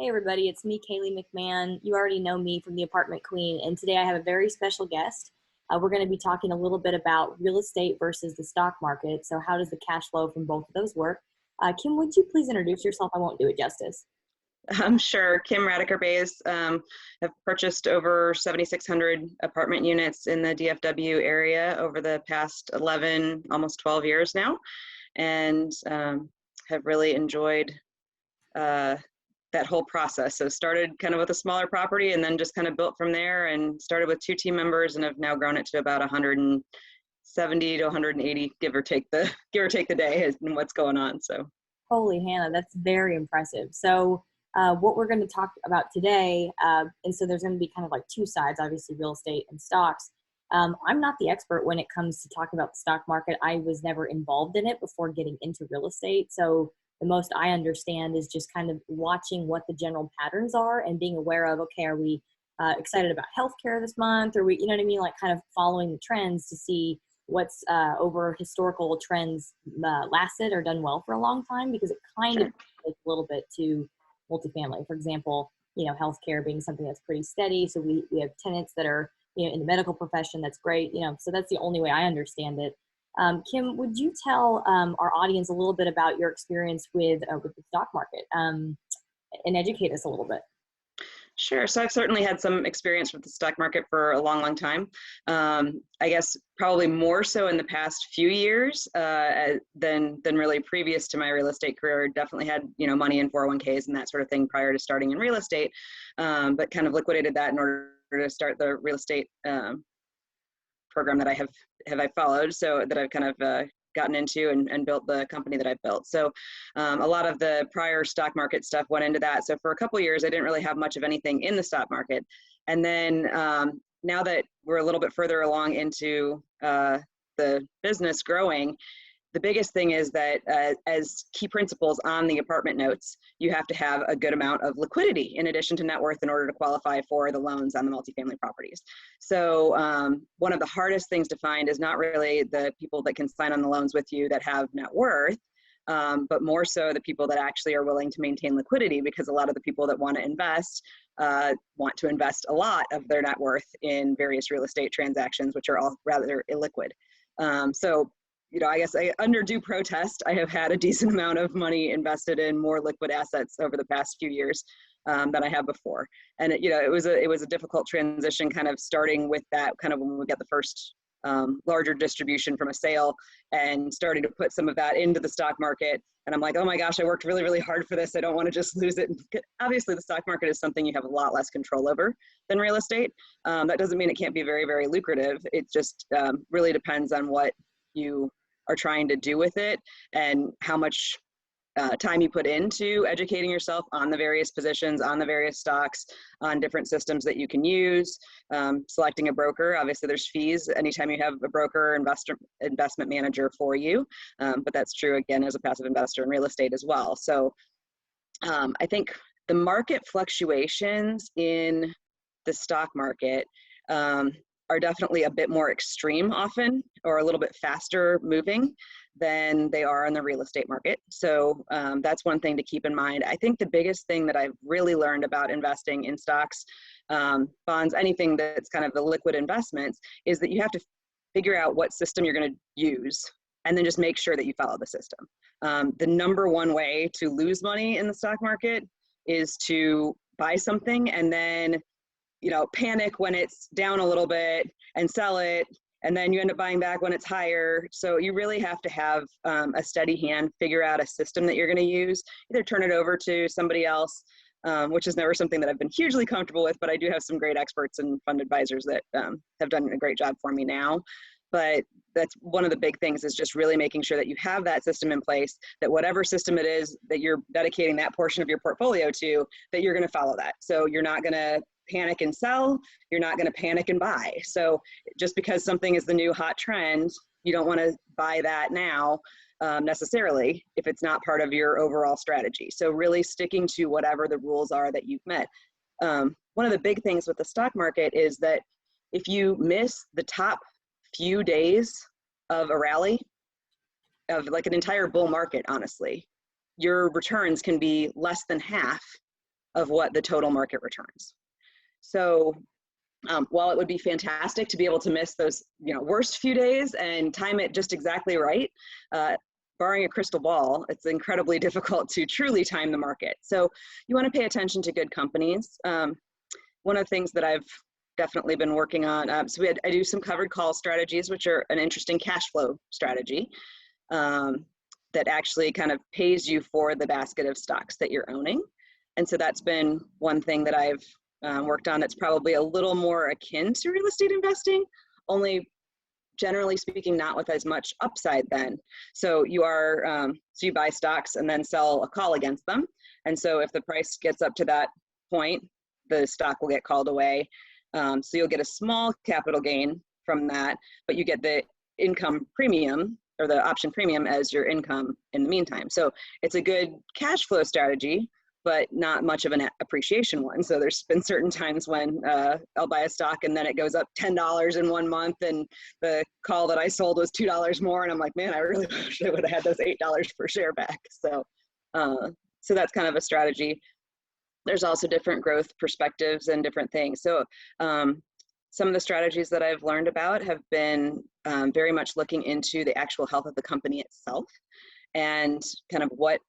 Hey everybody, it's me, Kaylee McMahon. You already know me from the Apartment Queen, and today I have a very special guest. We're going to be talking a little bit about real estate versus the stock market. So how does the cash flow from both of those work? Kim, would you please introduce yourself? I won't do it justice. I'm sure. Kim, Radiker Bays, have purchased over 7,600 apartment units in the DFW area over the past 11, almost 12 years now, and have really enjoyed that whole process. So started kind of with a smaller property and then just kind of built from there, and started with 2 team members and have now grown it to about 170 to 180, give or take the day and what's going on. So Holy Hannah, that's very impressive. So what we're going to talk about today, and so there's going to be kind of like two sides, obviously real estate and stocks. I'm not the expert when it comes to talking about the stock market. I was never involved in it before getting into real estate. So the most I understand is just kind of watching what the general patterns are and being aware of, okay, are we excited about healthcare this month? Or we, you know what I mean? Like kind of following the trends to see what's over historical trends lasted or done well for a long time, because it kind of sure. relates a little bit to multifamily. For example, you know, healthcare being something that's pretty steady. So we have tenants that are, you know, in the medical profession. That's great. You know, so that's the only way I understand it. Kim, would you tell our audience a little bit about your experience with the stock market and educate us a little bit? Sure. So I've certainly had some experience with the stock market for a long, long time. I guess probably more so in the past few years than really previous to my real estate career. Definitely had, you know, money in 401ks and that sort of thing prior to starting in real estate, but kind of liquidated that in order to start the real estate program that I followed. So that I've kind of gotten into and built the company that I've built. So a lot of the prior stock market stuff went into that. So for a couple of years, I didn't really have much of anything in the stock market. And then now that we're a little bit further along into the business growing, the biggest thing is that as key principles on the apartment notes, you have to have a good amount of liquidity in addition to net worth in order to qualify for the loans on the multifamily properties. So one of the hardest things to find is not really the people that can sign on the loans with you that have net worth, but more so the people that actually are willing to maintain liquidity, because a lot of the people that want to invest want to invest a lot of their net worth in various real estate transactions, which are all rather illiquid. So you know, I guess under due protest, I have had a decent amount of money invested in more liquid assets over the past few years than I have before. And you know, it was a difficult transition, kind of starting with that, kind of when we got the first larger distribution from a sale, and starting to put some of that into the stock market. And I'm like, oh my gosh, I worked really, really hard for this. I don't want to just lose it. Obviously, the stock market is something you have a lot less control over than real estate. That doesn't mean it can't be very, very lucrative. It just really depends on what you are trying to do with it and how much time you put into educating yourself on the various positions, on the various stocks, on different systems that you can use, selecting a broker. Obviously there's fees anytime you have a broker investment manager for you, but that's true again as a passive investor in real estate as well. So I think the market fluctuations in the stock market are definitely a bit more extreme often, or a little bit faster moving than they are in the real estate market. So that's one thing to keep in mind. I think the biggest thing that I've really learned about investing in stocks, bonds, anything that's kind of the liquid investments, is that you have to figure out what system you're going to use and then just make sure that you follow the system. The number one way to lose money in the stock market is to buy something and then, you know, panic when it's down a little bit and sell it, and then you end up buying back when it's higher. So you really have to have a steady hand, figure out a system that you're going to use, either turn it over to somebody else, which is never something that I've been hugely comfortable with, but I do have some great experts and fund advisors that have done a great job for me now. But that's one of the big things, is just really making sure that you have that system in place, that whatever system it is that you're dedicating that portion of your portfolio to, that you're going to follow that. So you're not going to panic and sell, you're not going to panic and buy. So just because something is the new hot trend, you don't want to buy that now necessarily if it's not part of your overall strategy. So really sticking to whatever the rules are that you've met. One of the big things with the stock market is that if you miss the top few days of a rally, of like an entire bull market, honestly, your returns can be less than half of what the total market returns. So while it would be fantastic to be able to miss those, worst few days and time it just exactly right, barring a crystal ball, it's incredibly difficult to truly time the market. So you want to pay attention to good companies. One of the things that I've definitely been working on, I do some covered call strategies, which are an interesting cash flow strategy that actually kind of pays you for the basket of stocks that you're owning. And so that's been one thing that I've worked on that's probably a little more akin to real estate investing, only generally speaking, not with as much upside then. So you buy stocks and then sell a call against them. And so if the price gets up to that point, the stock will get called away. So you'll get a small capital gain from that, but you get the income premium or the option premium as your income in the meantime. So it's a good cash flow strategy, but not much of an appreciation one. So there's been certain times when I'll buy a stock and then it goes up $10 in 1 month and the call that I sold was $2 more. And I'm like, man, I really wish I would have had those $8 per share back. So that's kind of a strategy. There's also different growth perspectives and different things. So some of the strategies that I've learned about have been very much looking into the actual health of the company itself and kind of what,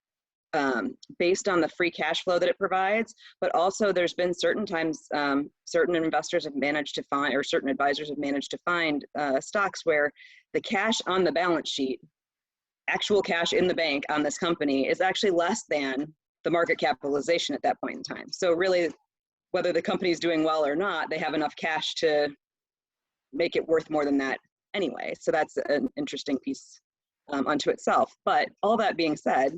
based on the free cash flow that it provides, but also there's been certain times certain investors have managed to find, or certain advisors have managed to find stocks where the cash on the balance sheet, actual cash in the bank on this company, is actually less than the market capitalization at that point in time. So really, whether the company is doing well or not, they have enough cash to make it worth more than that anyway. So that's an interesting piece unto itself. But all that being said,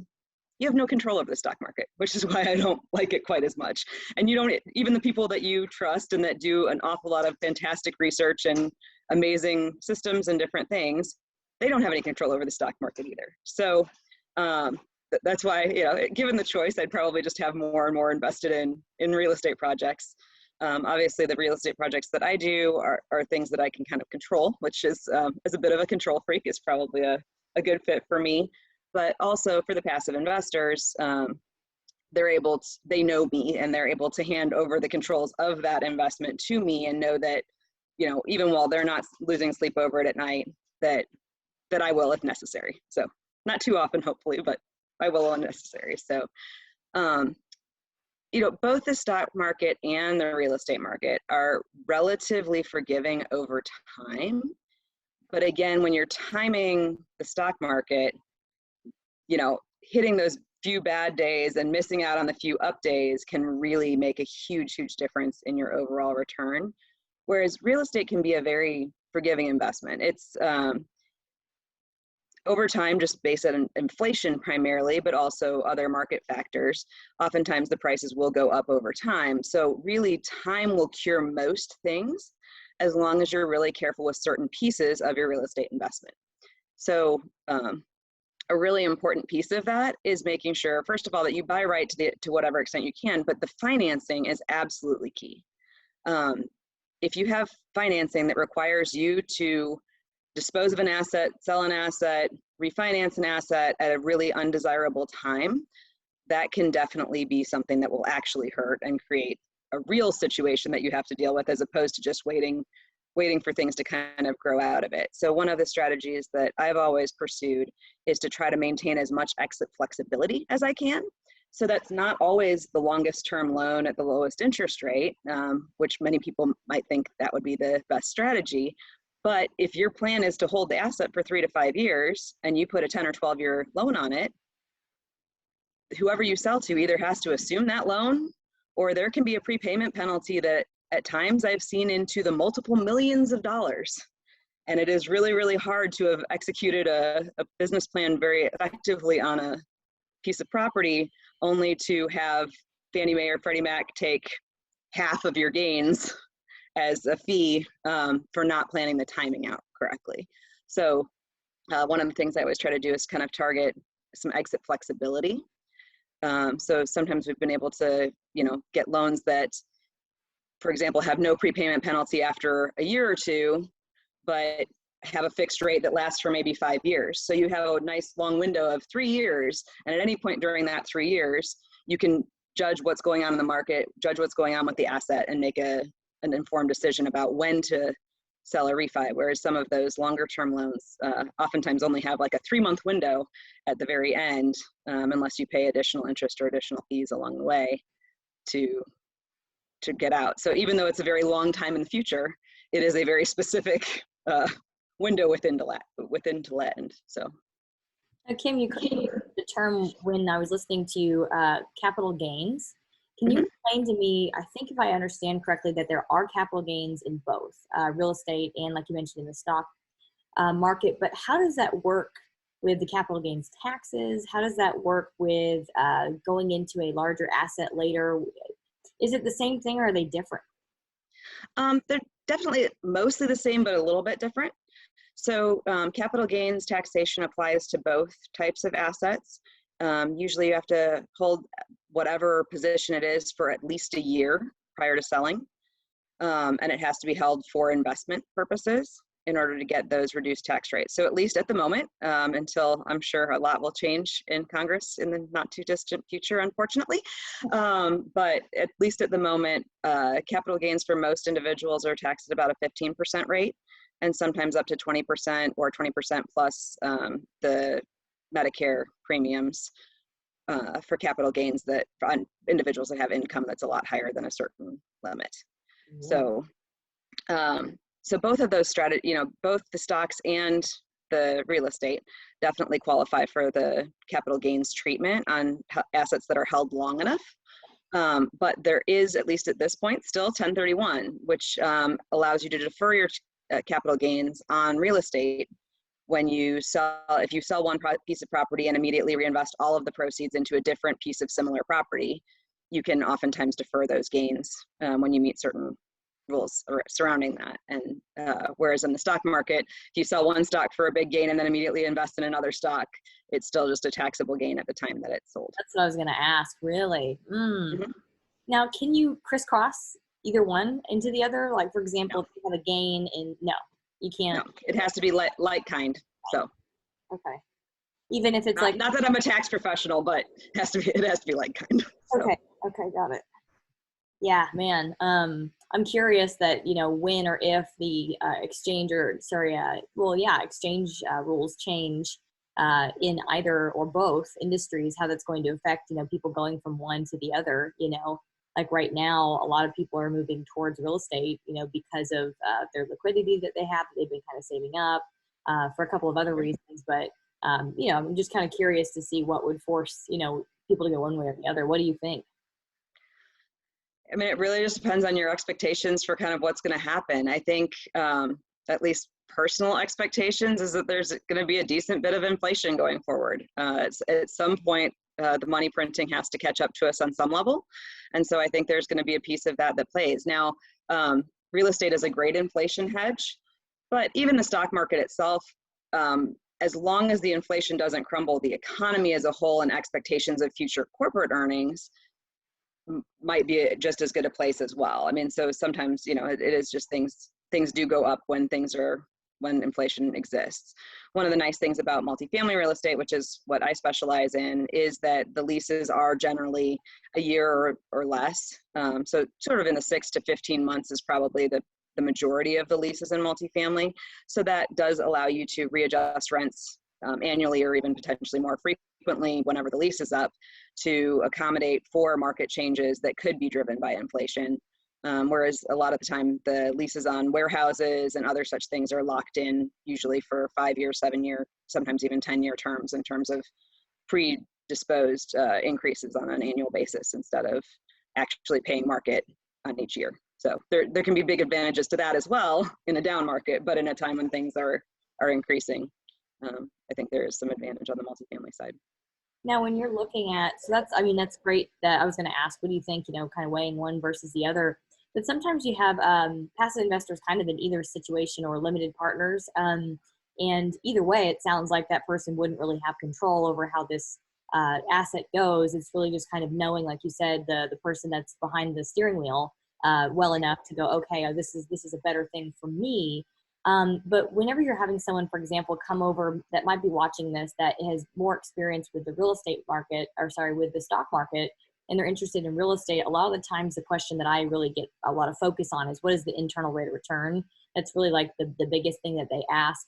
you have no control over the stock market, which is why I don't like it quite as much. And you don't, even the people that you trust and that do an awful lot of fantastic research and amazing systems and different things, they don't have any control over the stock market either. So that's why, given the choice, I'd probably just have more and more invested in real estate projects. Obviously, the real estate projects that I do are things that I can kind of control, which is, as a bit of a control freak, is probably a good fit for me. But also for the passive investors, they know me and they're able to hand over the controls of that investment to me and know that, even while they're not losing sleep over it at night, that I will if necessary. So not too often, hopefully, but I will when necessary. So, both the stock market and the real estate market are relatively forgiving over time. But again, when you're timing the stock market, hitting those few bad days and missing out on the few up days can really make a huge, huge difference in your overall return. Whereas real estate can be a very forgiving investment. It's over time, just based on inflation primarily, but also other market factors. Oftentimes the prices will go up over time. So really time will cure most things as long as you're really careful with certain pieces of your real estate investment. So a really important piece of that is making sure, first of all, that you buy right to whatever extent you can, but the financing is absolutely key. If you have financing that requires you to dispose of an asset, sell an asset, refinance an asset at a really undesirable time, that can definitely be something that will actually hurt and create a real situation that you have to deal with, as opposed to just waiting for things to kind of grow out of it. So one of the strategies that I've always pursued is to try to maintain as much exit flexibility as I can. So that's not always the longest term loan at the lowest interest rate, which many people might think that would be the best strategy. But if your plan is to hold the asset for 3 to 5 years and you put a 10 or 12 year loan on it, whoever you sell to either has to assume that loan, or there can be a prepayment penalty that at times I've seen into the multiple millions of dollars. And it is really, really hard to have executed a business plan very effectively on a piece of property, only to have Fannie Mae or Freddie Mac take half of your gains as a fee for not planning the timing out correctly. So one of the things I always try to do is kind of target some exit flexibility. So sometimes we've been able to, get loans that, for example, have no prepayment penalty after a year or two, but have a fixed rate that lasts for maybe 5 years. So you have a nice long window of 3 years, and at any point during that 3 years, you can judge what's going on in the market, judge what's going on with the asset, and make an informed decision about when to sell or refi. Whereas some of those longer term loans oftentimes only have like a 3-month window at the very end, unless you pay additional interest or additional fees along the way to get out. So even though it's a very long time in the future, it is a very specific window within to lend. So. Kim, you used the term when I was listening to you, capital gains. Can you explain to me, I think if I understand correctly, that there are capital gains in both real estate and, like you mentioned, in the stock market, but how does that work with the capital gains taxes? How does that work with going into a larger asset later? Is it the same thing or are they different? They're definitely mostly the same, but a little bit different. So capital gains taxation applies to both types of assets. Usually you have to hold whatever position it is for at least a year prior to selling. And it has to be held for investment purposes in order to get those reduced tax rates. So at least at the moment, until I'm sure a lot will change in Congress in the not too distant future, unfortunately. But at least at the moment, capital gains for most individuals are taxed at about a 15% rate, and sometimes up to 20% or 20% plus the Medicare premiums for capital gains that on individuals that have income that's a lot higher than a certain limit. Yeah. So both of those both the stocks and the real estate definitely qualify for the capital gains treatment on assets that are held long enough. But there is, at least at this point, still 1031, which allows you to defer your capital gains on real estate when you sell. If you sell one piece of property and immediately reinvest all of the proceeds into a different piece of similar property, you can oftentimes defer those gains when you meet certain rules surrounding that. And whereas in the stock market, if you sell one stock for a big gain and then immediately invest in another stock, it's still just a taxable gain at the time that it's sold. That's what I was going to ask, really. Now, can you crisscross either one into the other? Like, for example, if you have a gain in, no, you can't. No, it has to be like kind. So. Okay. Even if it's not that I'm a tax professional, but it has to be like kind. So. Okay, got it. Yeah, man. I'm curious that, when or if the exchange rules change in either or both industries, how that's going to affect, people going from one to the other. Like right now, a lot of people are moving towards real estate, because of their liquidity that they have, that they've been kind of saving up for a couple of other reasons. But, I'm just kind of curious to see what would force, people to go one way or the other. What do you think? I mean, it really just depends on your expectations for kind of what's going to happen. I think at least personal expectations is that there's going to be a decent bit of inflation going forward. At some point, the money printing has to catch up to us on some level. And so I think there's going to be a piece of that plays. Now, real estate is a great inflation hedge, but even the stock market itself, as long as the inflation doesn't crumble the economy as a whole and expectations of future corporate earnings, might be just as good a place as well. I mean, so sometimes, it is just things do go up when inflation exists. One of the nice things about multifamily real estate, which is what I specialize in, is that the leases are generally a year or less. So sort of in the 6 to 15 months is probably the majority of the leases in multifamily. So that does allow you to readjust rents annually or even potentially more frequently whenever the lease is up, to accommodate for market changes that could be driven by inflation. Whereas a lot of the time the leases on warehouses and other such things are locked in usually for 5-year, 7-year, sometimes even 10-year terms in terms of predisposed increases on an annual basis instead of actually paying market on each year. So there can be big advantages to that as well in a down market, but in a time when things are increasing, I think there is some advantage on the multifamily side. Now, when you're looking at, that's great. That I was going to ask, what do you think, kind of weighing one versus the other? But sometimes you have passive investors kind of in either situation or limited partners. And either way, it sounds like that person wouldn't really have control over how this asset goes. It's really just kind of knowing, like you said, the person that's behind the steering wheel well enough to go, okay, this is a better thing for me. But whenever you're having someone, for example, come over that might be watching this, that has more experience with the real estate market, with the stock market, and they're interested in real estate, a lot of the times the question that I really get a lot of focus on is, what is the internal rate of return? That's really like the biggest thing that they ask.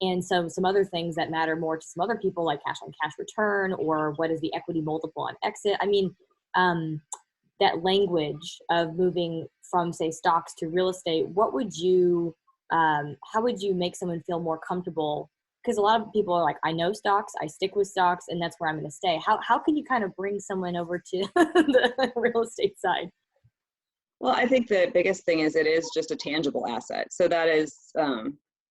And so some other things that matter more to some other people, like cash on cash return, or what is the equity multiple on exit. I mean, that language of moving from, say, stocks to real estate, what would you, how would you make someone feel more comfortable? Because a lot of people are like, I know stocks, I stick with stocks, and that's where I'm going to stay. How can you kind of bring someone over to the real estate side? Well, I think the biggest thing is it is just a tangible asset. So that is,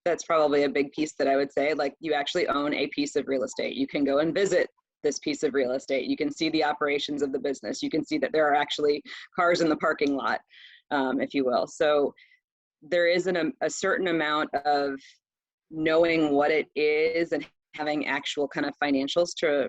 that's probably a big piece that I would say, like, you actually own a piece of real estate. You can go and visit this piece of real estate. You can see the operations of the business. You can see that there are actually cars in the parking lot, if you will. So there is a certain amount of knowing what it is and having actual kind of financials to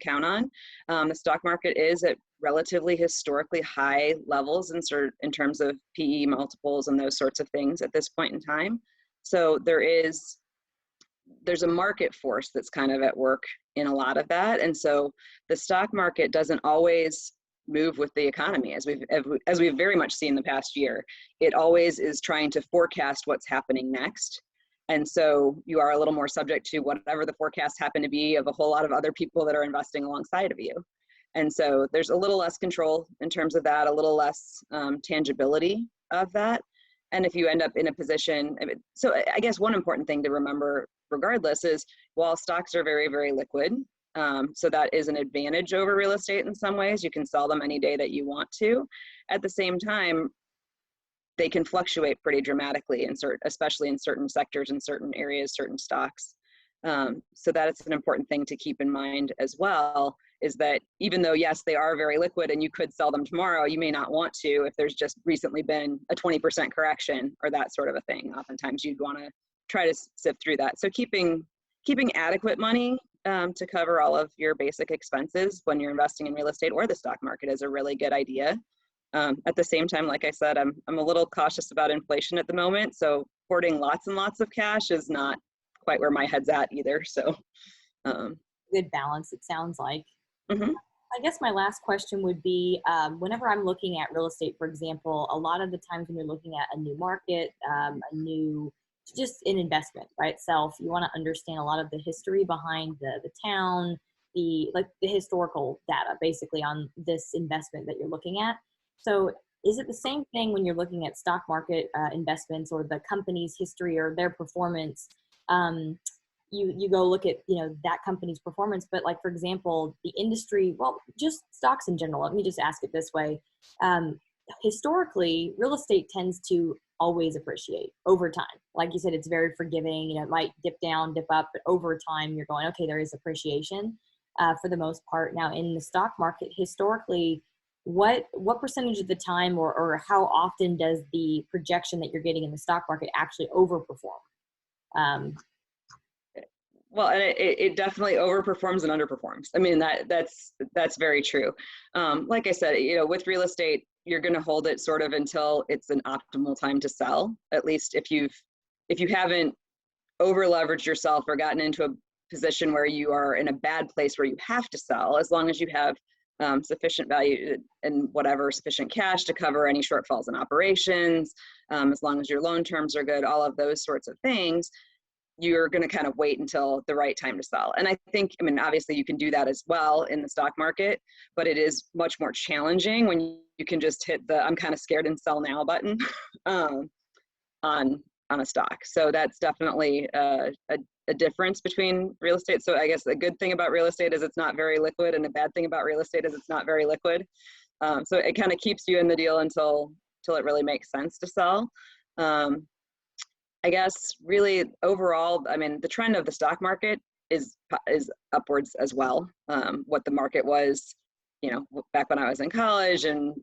count on. The stock market is at relatively historically high levels in terms of PE multiples and those sorts of things at this point in time. So there's a market force that's kind of at work in a lot of that. And so the stock market doesn't always move with the economy, as we've very much seen the past year. It always is trying to forecast what's happening next. And so you are a little more subject to whatever the forecasts happen to be of a whole lot of other people that are investing alongside of you. And so there's a little less control in terms of that, a little less tangibility of that. And if you end up in a position, so I guess one important thing to remember regardless is, while stocks are very, very liquid, so that is an advantage over real estate in some ways. You can sell them any day that you want to. At the same time, they can fluctuate pretty dramatically, especially in certain sectors, in certain areas, certain stocks. So that is an important thing to keep in mind as well, is that even though, yes, they are very liquid and you could sell them tomorrow, you may not want to if there's just recently been a 20% correction or that sort of a thing. Oftentimes you'd want to try to sift through that. So keeping adequate money to cover all of your basic expenses when you're investing in real estate or the stock market is a really good idea. At the same time, like I said, I'm a little cautious about inflation at the moment. So hoarding lots and lots of cash is not quite where my head's at either. So good balance, it sounds like. Mm-hmm. I guess my last question would be, whenever I'm looking at real estate, for example, a lot of the times when you're looking at a new market, just an investment by itself, you want to understand a lot of the history behind the town, the historical data basically on this investment that you're looking at. So is it the same thing when you're looking at stock market investments or the company's history or their performance? You go look at, that company's performance, but like, for example, the industry, well, just stocks in general, let me just ask it this way. Historically, real estate tends to always appreciate over time. Like you said, it's very forgiving, it might dip down, dip up, but over time you're going, okay, there is appreciation for the most part. Now in the stock market, historically, what percentage of the time or how often does the projection that you're getting in the stock market actually overperform? Well, and it definitely overperforms and underperforms. I mean, that's very true. Like I said, with real estate, you're going to hold it sort of until it's an optimal time to sell. At least if you haven't over leveraged yourself or gotten into a position where you are in a bad place where you have to sell, as long as you have sufficient value and sufficient cash to cover any shortfalls in operations, as long as your loan terms are good, all of those sorts of things, you're going to kind of wait until the right time to sell. And I think, obviously you can do that as well in the stock market, but it is much more challenging when you can just hit the I'm kind of scared and sell now button on a stock. So that's definitely a difference between real estate. So I guess the good thing about real estate is it's not very liquid, and the bad thing about real estate is it's not very liquid. So it kind of keeps you in the deal until it really makes sense to sell. I guess really overall, the trend of the stock market is upwards as well. What the market was, back when I was in college and,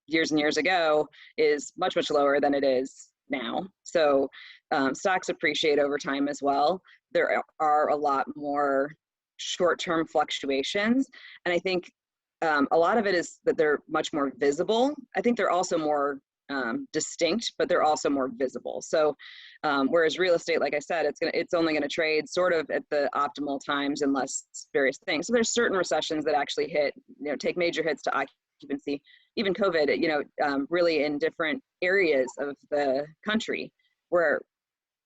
years and years ago is much, much lower than it is now. So stocks appreciate over time as well. There are a lot more short-term fluctuations. And I think a lot of it is that they're much more visible. I think they're also more distinct, but they're also more visible. So whereas real estate, like I said, it's only going to trade sort of at the optimal times unless various things. So there's certain recessions that actually hit, take major hits to occupancy, even COVID, really in different areas of the country were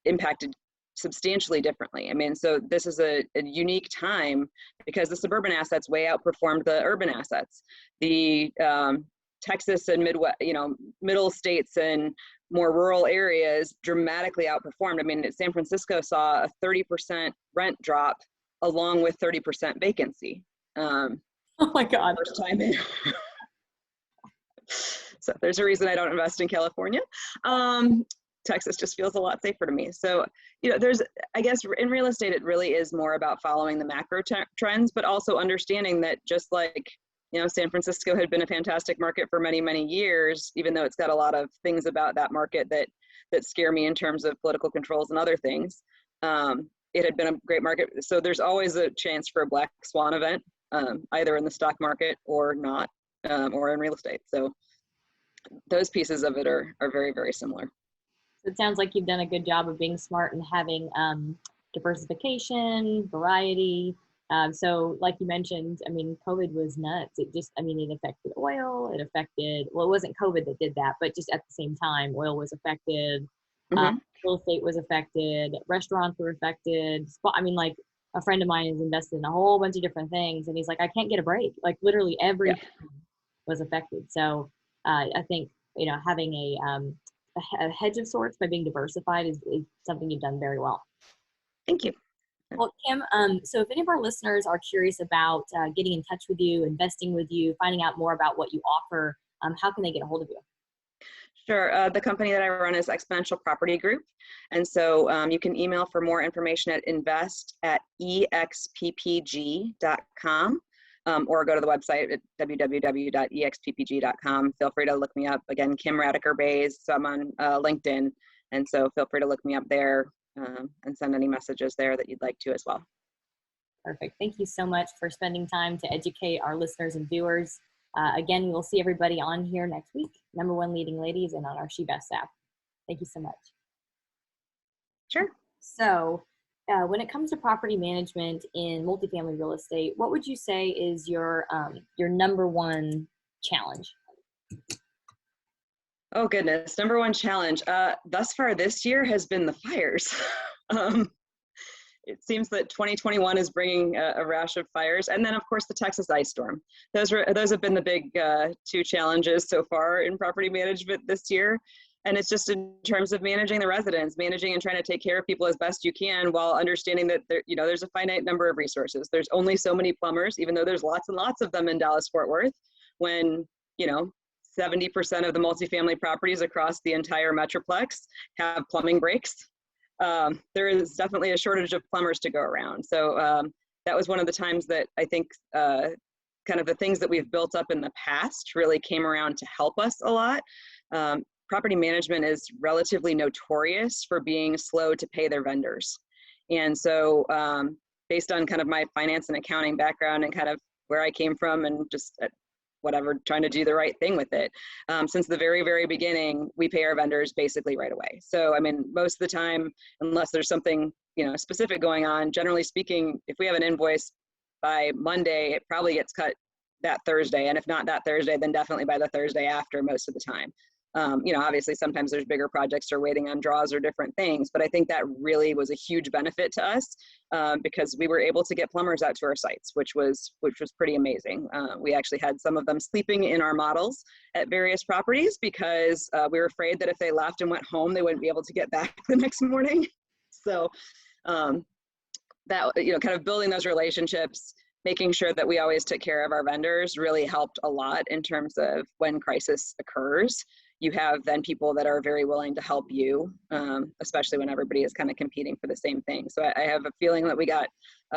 impacted substantially differently. I mean, so this is a unique time because the suburban assets way outperformed the urban assets. The Texas and Midwest, middle states and more rural areas dramatically outperformed. I mean, San Francisco saw a 30% rent drop along with 30% vacancy. Oh my God. First time in. So there's a reason I don't invest in California. Texas just feels a lot safer to me. So, I guess in real estate, it really is more about following the macro trends, but also understanding that just like, San Francisco had been a fantastic market for many, many years, even though it's got a lot of things about that market that scare me in terms of political controls and other things. It had been a great market. So there's always a chance for a black swan event, either in the stock market or not, or in real estate. So those pieces of it are very, very similar. So it sounds like you've done a good job of being smart and having diversification, variety. So like you mentioned, I mean, COVID was nuts. It affected oil. It wasn't COVID that did that, but just at the same time, oil was affected. Real estate was affected. Restaurants were affected. Like a friend of mine is invested in a whole bunch of different things. And he's like, I can't get a break. Like literally everything was affected. So I think, having a hedge of sorts by being diversified is something you've done very well. Thank you. Well, Kim, so if any of our listeners are curious about getting in touch with you, investing with you, finding out more about what you offer, how can they get a hold of you? Sure. The company that I run is Exponential Property Group. And so you can email for more information at invest@exppg.com. Or go to the website at www.exppg.com. Feel free to look me up. Again, Kim Radiker Bays. So I'm on LinkedIn. And so feel free to look me up there and send any messages there that you'd like to as well. Perfect. Thank you so much for spending time to educate our listeners and viewers. Again, we'll see everybody on here next week. #1 Leading Ladies and on our She Best app. Thank you so much. Sure. So when it comes to property management in multifamily real estate, what would you say is your #1 challenge? Oh goodness, #1 challenge. Thus far this year has been the fires. It seems that 2021 is bringing a rash of fires, and then of course the Texas ice storm. Those have been the big 2 challenges so far in property management this year. And it's just in terms of managing the residents, managing and trying to take care of people as best you can while understanding that there's a finite number of resources. There's only so many plumbers, even though there's lots and lots of them in Dallas-Fort Worth, when 70% of the multifamily properties across the entire Metroplex have plumbing breaks. There is definitely a shortage of plumbers to go around. So that was one of the times that I think kind of the things that we've built up in the past really came around to help us a lot. Property management is relatively notorious for being slow to pay their vendors. And so based on kind of my finance and accounting background and kind of where I came from and just trying to do the right thing with it. Since the very, very beginning, we pay our vendors basically right away. So, I mean, most of the time, unless there's something, specific going on, generally speaking, if we have an invoice by Monday, it probably gets cut that Thursday. And if not that Thursday, then definitely by the Thursday after most of the time. Obviously sometimes there's bigger projects or waiting on draws or different things, but I think that really was a huge benefit to us because we were able to get plumbers out to our sites, which was pretty amazing. We actually had some of them sleeping in our models at various properties because we were afraid that if they left and went home, they wouldn't be able to get back the next morning. So that, kind of building those relationships, making sure that we always took care of our vendors really helped a lot in terms of when crisis occurs. You have then people that are very willing to help you, especially when everybody is kind of competing for the same thing. So I have a feeling that we got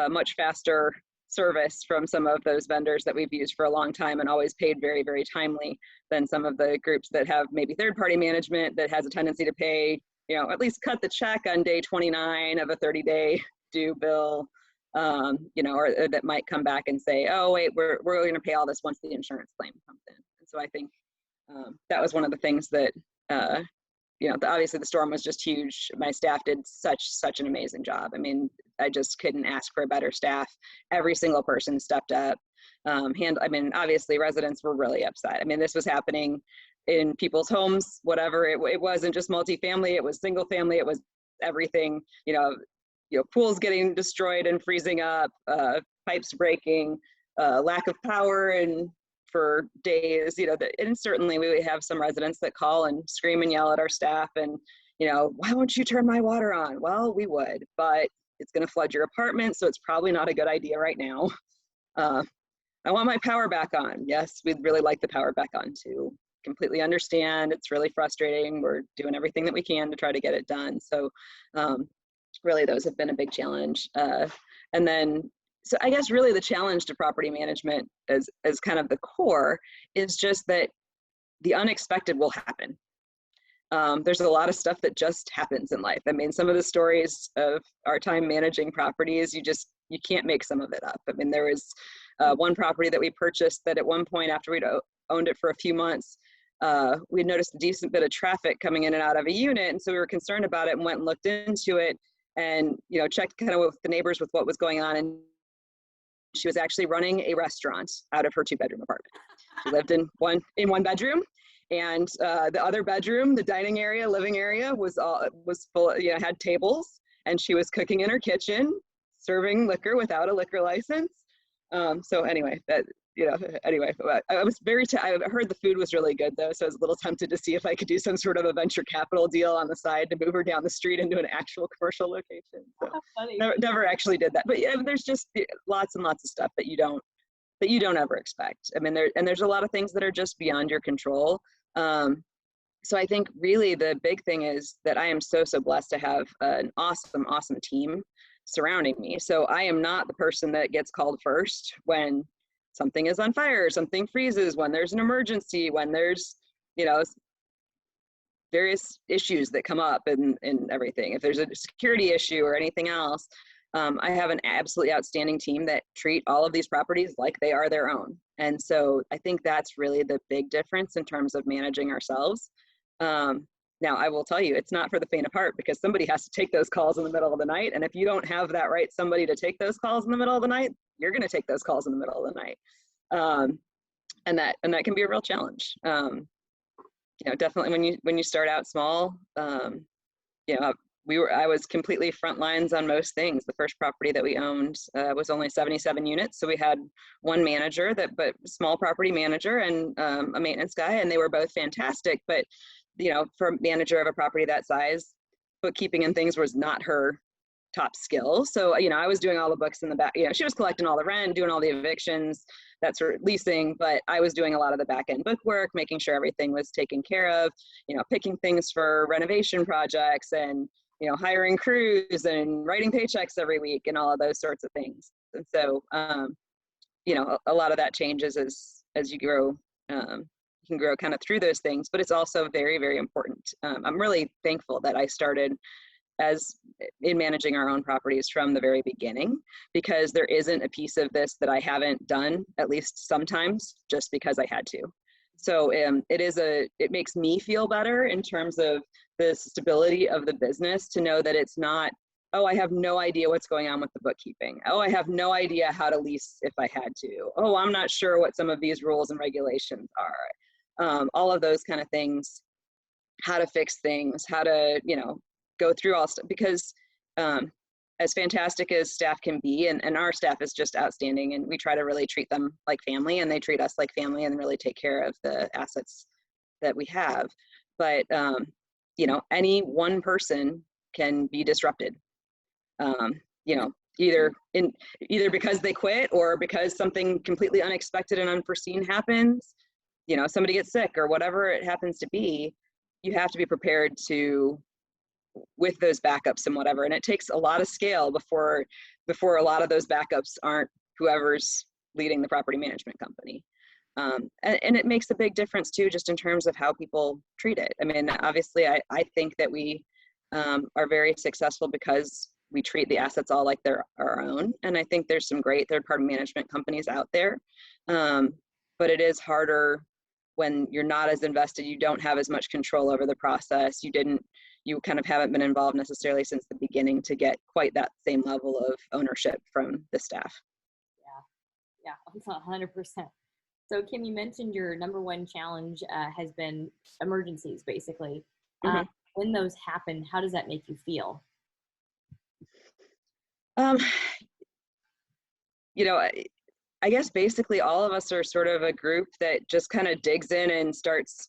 much faster service from some of those vendors that we've used for a long time and always paid very, very timely than some of the groups that have maybe third-party management that has a tendency to pay, at least cut the check on day 29 of a 30-day due bill, or that might come back and say, oh, wait, we're going to pay all this once the insurance claim comes in. And so I think that was one of the things that Obviously the storm was just huge. My staff did such an amazing job. I mean, I just couldn't ask for a better staff. Every single person stepped up. Obviously residents were really upset. I mean, this was happening in people's homes, whatever. It wasn't just multifamily, it was single family, it was everything, pools getting destroyed and freezing up, pipes breaking, lack of power and for days, and certainly we would have some residents that call and scream and yell at our staff and, why won't you turn my water on? Well, we would, but it's going to flood your apartment, so it's probably not a good idea right now. I want my power back on. Yes, we'd really like the power back on too. Completely understand. It's really frustrating. We're doing everything that we can to try to get it done. So really those have been a big challenge. So I guess really the challenge to property management as kind of the core is just that the unexpected will happen. There's a lot of stuff that just happens in life. I mean, some of the stories of our time managing properties, you can't make some of it up. I mean, there was one property that we purchased that at one point after we'd owned it for a few months, we noticed a decent bit of traffic coming in and out of a unit. And so we were concerned about it and went and looked into it and, checked kind of with the neighbors with what was going on. And she was actually running a restaurant out of her 2-bedroom apartment. She lived in one bedroom, and the other bedroom, the dining area, living area was full, had tables, and she was cooking in her kitchen, serving liquor without a liquor license. So anyway, I was I heard the food was really good though, so I was a little tempted to see if I could do some sort of a venture capital deal on the side to move her down the street into an actual commercial location. So never actually did that, but there's just lots and lots of stuff that you don't ever expect. I mean, there's a lot of things that are just beyond your control. So I think really the big thing is that I am so blessed to have an awesome team surrounding me. So I am not the person that gets called first when something is on fire, something freezes, when there's an emergency, when there's, various issues that come up and everything. If there's a security issue or anything else, I have an absolutely outstanding team that treat all of these properties like they are their own. And so I think that's really the big difference in terms of managing ourselves. Now, I will tell you, it's not for the faint of heart because somebody has to take those calls in the middle of the night. And if you don't have that right somebody to take those calls in the middle of the night, you're going to take those calls in the middle of the night. And that can be a real challenge. Definitely when you start out small, I was completely front lines on most things. The first property that we owned was only 77 units. So we had one manager, but small property manager and a maintenance guy, and they were both fantastic. But, for a manager of a property that size, bookkeeping and things was not her top skill. So, I was doing all the books in the back, she was collecting all the rent, doing all the evictions, that sort of leasing, but I was doing a lot of the back end book work, making sure everything was taken care of, picking things for renovation projects and, hiring crews and writing paychecks every week and all of those sorts of things. And so, a lot of that changes as you grow. You can grow kind of through those things, but it's also very, very important. I'm really thankful that I started in managing our own properties from the very beginning, because there isn't a piece of this that I haven't done, at least sometimes, just because I had to. So it makes me feel better in terms of the stability of the business to know that it's not, oh, I have no idea what's going on with the bookkeeping. Oh, I have no idea how to lease if I had to. Oh, I'm not sure what some of these rules and regulations are. All of those kind of things, how to fix things, how to, go through all stuff, because as fantastic as staff can be, and our staff is just outstanding, and we try to really treat them like family, and they treat us like family and really take care of the assets that we have. But, any one person can be disrupted, either because they quit or because something completely unexpected and unforeseen happens, somebody gets sick or whatever it happens to be. You have to be prepared with those backups and whatever. And it takes a lot of scale before a lot of those backups aren't whoever's leading the property management company. And it makes a big difference too, just in terms of how people treat it. I mean, obviously I think that we are very successful because we treat the assets all like they're our own. And I think there's some great third-party management companies out there. But it is harder when you're not as invested, you don't have as much control over the process. You kind of haven't been involved necessarily since the beginning to get quite that same level of ownership from the staff. Yeah, 100%. So Kim, you mentioned your number one challenge has been emergencies, basically. Mm-hmm. When those happen, how does that make you feel? You know, I guess basically all of us are sort of a group that just kind of digs in and starts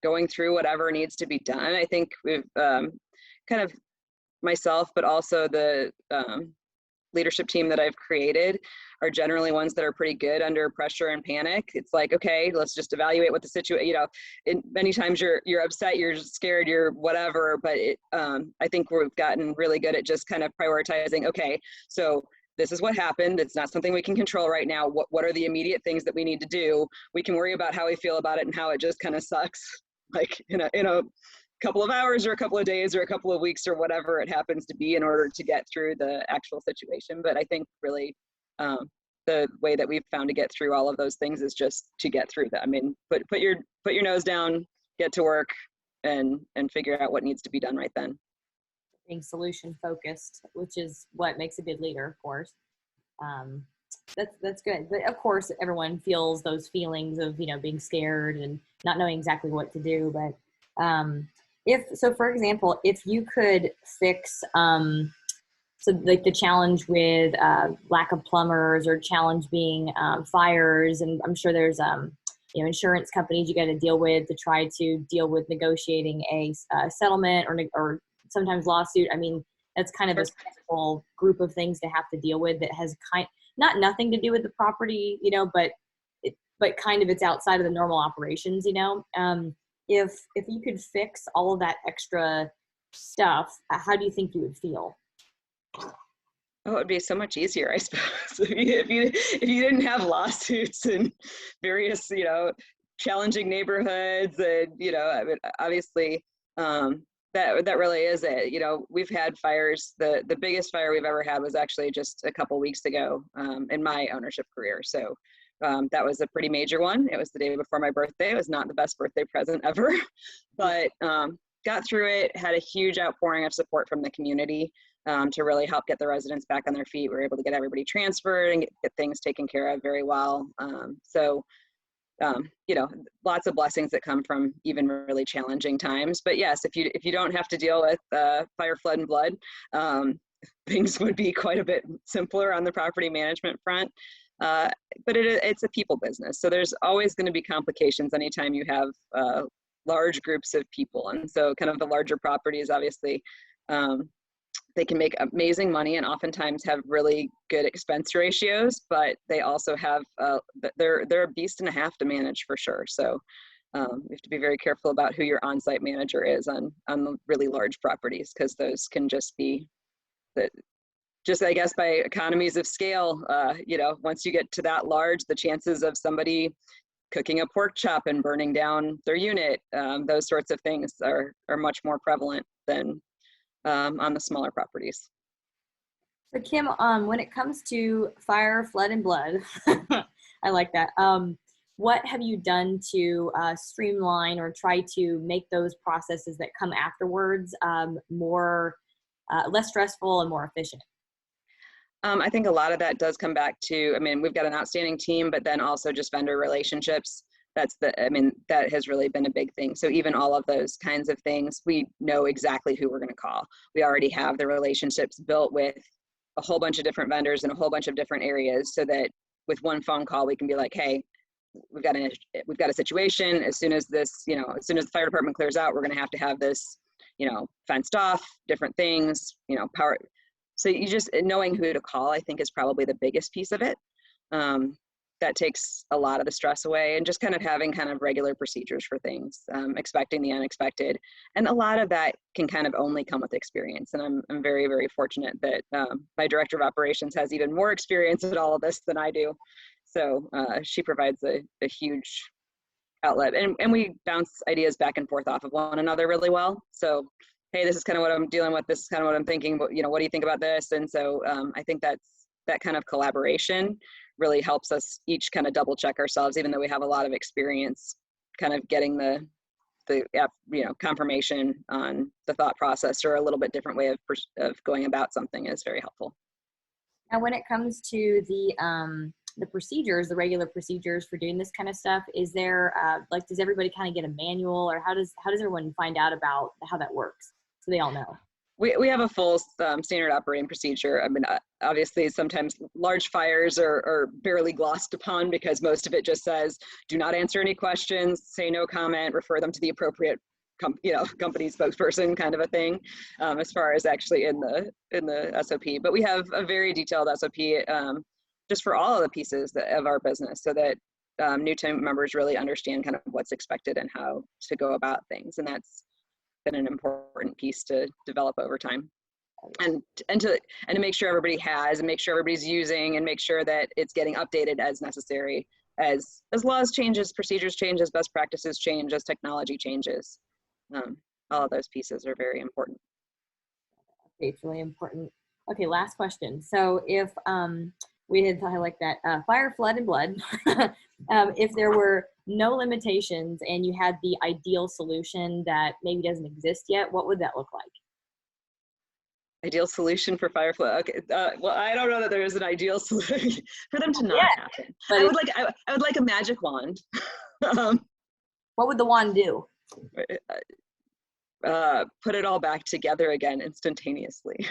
going through whatever needs to be done. I think we've kind of myself, but also the leadership team that I've created are generally ones that are pretty good under pressure and panic. It's like, okay, let's just evaluate what the situation, you know, many times you're upset, you're scared, you're whatever, but I think we've gotten really good at just kind of prioritizing, okay, so this is what happened. It's not something we can control right now. What are the immediate things that we need to do? We can worry about how we feel about it and how it just kind of sucks, like in a couple of hours or a couple of days or a couple of weeks or whatever it happens to be in order to get through the actual situation. But I think really the way that we've found to get through all of those things is just to get through them. I mean, put your nose down, get to work, and figure out what needs to be done right then. Being solution focused, which is what makes a good leader, of course. That's good. But of course, everyone feels those feelings of, you know, being scared and not knowing exactly what to do. But for example, if you could fix, so like the challenge with lack of plumbers or challenge being fires, and I'm sure there's you know, insurance companies you got to deal with to try to deal with negotiating a settlement or sometimes lawsuit. I mean, that's kind of a stressful group of things to have to deal with that has not nothing to do with the property, you know, but kind of it's outside of the normal operations, you know. If you could fix all of that extra stuff, how do you think you would feel? Oh, it would be so much easier, I suppose, if you didn't have lawsuits and various, you know, challenging neighborhoods, and, you know, I mean, obviously that really is it. You know, we've had fires. The biggest fire we've ever had was actually just a couple weeks ago in my ownership career. So that was a pretty major one. It was the day before my birthday. It was not the best birthday present ever, but got through it, had a huge outpouring of support from the community to really help get the residents back on their feet. We were able to get everybody transferred and get things taken care of very well. You know, lots of blessings that come from even really challenging times. But yes, if you don't have to deal with fire, flood, and blood, things would be quite a bit simpler on the property management front. But it's a people business, so there's always going to be complications anytime you have large groups of people. And so kind of the larger properties, obviously, they can make amazing money and oftentimes have really good expense ratios, but they also have, they're a beast and a half to manage for sure. So you have to be very careful about who your on-site manager is on the really large properties, because those can just be, just I guess by economies of scale, you know, once you get to that large, the chances of somebody cooking a pork chop and burning down their unit, those sorts of things are much more prevalent than on the smaller properties. So Kim, when it comes to fire, flood, and blood, I like that. What have you done to streamline or try to make those processes that come afterwards less stressful and more efficient? I think a lot of that does come back to, I mean, we've got an outstanding team, but then also just vendor relationships. That has really been a big thing. So even all of those kinds of things, we know exactly who we're going to call. We already have the relationships built with a whole bunch of different vendors in a whole bunch of different areas, so that with one phone call, we can be like, hey, we've got a situation. As soon as the fire department clears out, we're going to have this, you know, fenced off, different things, you know, power. So you just knowing who to call, I think, is probably the biggest piece of it. That takes a lot of the stress away, and just kind of having kind of regular procedures for things, expecting the unexpected. And a lot of that can kind of only come with experience. And I'm very, very fortunate that my director of operations has even more experience at all of this than I do. So she provides a huge outlet, and we bounce ideas back and forth off of one another really well. So, hey, this is kind of what I'm dealing with. This is kind of what I'm thinking, but, you know, what do you think about this? And so I think that kind of collaboration really helps us each kind of double check ourselves, even though we have a lot of experience kind of getting the confirmation on the thought process or a little bit different way of going about something is very helpful. Now, when it comes to the procedures, the regular procedures for doing this kind of stuff, is there like, does everybody kind of get a manual, or how does everyone find out about how that works so they all know? We have a full standard operating procedure. I mean, obviously, sometimes large fires are barely glossed upon because most of it just says, do not answer any questions, say no comment, refer them to the appropriate company spokesperson, kind of a thing, as far as actually in the SOP. But we have a very detailed SOP just for all of the pieces of our business, so that new team members really understand kind of what's expected and how to go about things. And that's been an important piece to develop over time, and to make sure everybody has, and make sure everybody's using, and make sure that it's getting updated as necessary, as laws change, as procedures change, as best practices change, as technology changes. All of those pieces are very important. Okay, it's really important. Okay, last question. So if we had like that fire, flood, and blood, if there were no limitations and you had the ideal solution that maybe doesn't exist yet, what would that look like? Ideal solution for fire, flood. Okay, well, I don't know that there is an ideal solution for them to not happen. I would like a magic wand. What would the wand do? Put it all back together again instantaneously.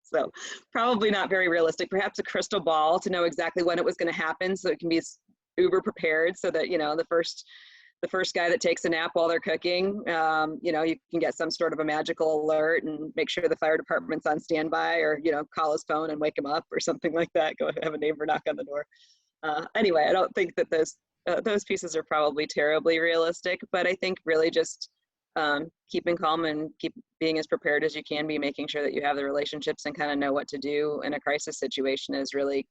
So probably not very realistic. Perhaps a crystal ball to know exactly when it was going to happen, so it can be uber prepared, so that the first guy that takes a nap while they're cooking, you can get some sort of a magical alert and make sure the fire department's on standby, or call his phone and wake him up or something like that. Go have a neighbor knock on the door. Anyway, I don't think that those pieces are probably terribly realistic, but I think really just keeping calm and keep being as prepared as you can be, making sure that you have the relationships and kind of know what to do in a crisis situation is really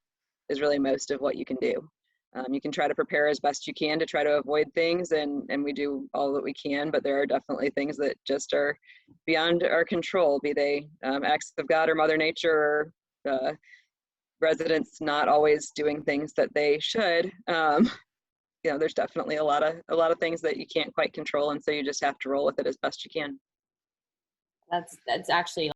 most of what you can do. You can try to prepare as best you can to try to avoid things, and we do all that we can, but there are definitely things that just are beyond our control, be they acts of God or Mother Nature, or residents not always doing things that they should. There's definitely a lot of things that you can't quite control, and so you just have to roll with it as best you can. That's actually